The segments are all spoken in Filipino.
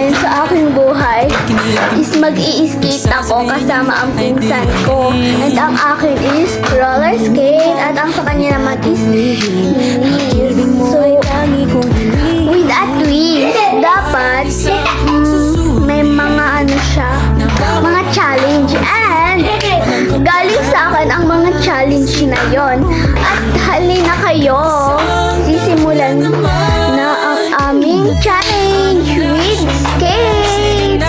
ngayon sa aking buhay is mag-i-skate ako kasama ang pinsan ko. And ang akin is roller skate at ang sa kanya naman is knees. So, with a twist, dapat may mga ano siya, mga challenge. And galing sa akin ang mga challenge na yon. At halina kayo, sisimulan na ang aming challenge with skates.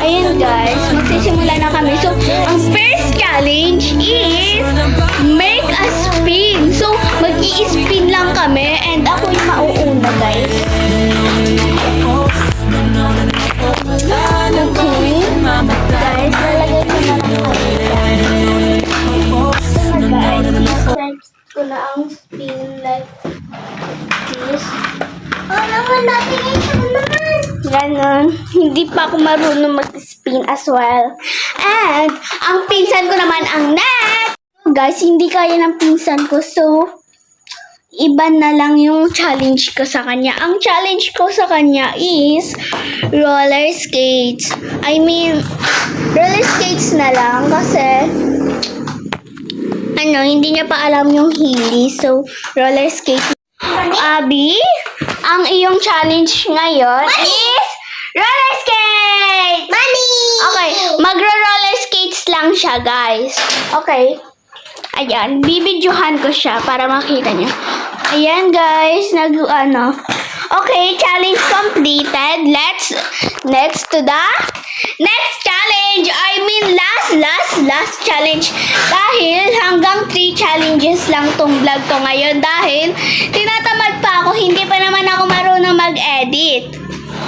Ayun guys, magsisimula na kami. So, ang first challenge is make a spin. So, mag-i-spin lang kami and ako yung mauuna guys. Okay. Guys, lalagay ko na lang kami. So, guys, ko na ang spin like this. Oh, naman natin naman. Ganon. Hindi pa ako marunong mag-spin as well. And, ang pinsan ko naman ang next. Guys, hindi kaya ng pinsan ko. So, iba na lang yung challenge ko sa kanya. Ang challenge ko sa kanya is roller skates. I mean, roller skates na lang kasi hindi niya pa alam yung hindi. So, roller skates. Abby, ang iyong challenge ngayon is roller skate! Money! Okay, magro-roller skates lang siya, guys. Okay. Ayan, bibidyohan ko siya para makita niyo. Ayan, guys, Okay, challenge completed. Let's next to the next challenge. I mean, last challenge. Dahil hanggang 3 challenges lang tong vlog to ngayon. Dahil tinatamad pa ako, hindi pa naman ako marunong mag-edit.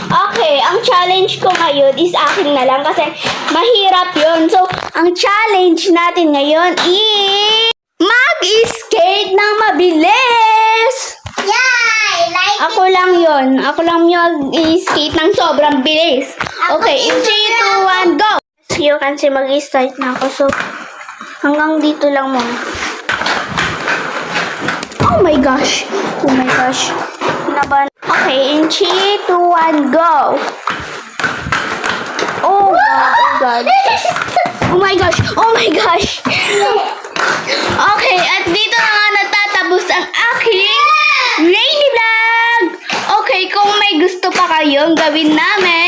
Okay, ang challenge ko ngayon is akin na lang kasi mahirap yun. So, ang challenge natin ngayon is mag-skate ng mabilis. Yeah, I like Ako lang yun. Ako lang yung mag-skate ng sobrang bilis. Okay, in 3, 2, 1, go! You can see mag-start na ako. So, hanggang dito lang muna. Oh my gosh! Oh my gosh! Naban. Okay, in 3, 2, 1, go! Oh God! Oh my gosh! Oh my gosh! Okay, at dito na nga natatapos ang aking rainy vlog! Okay, kung may gusto pa kayong gawin namin,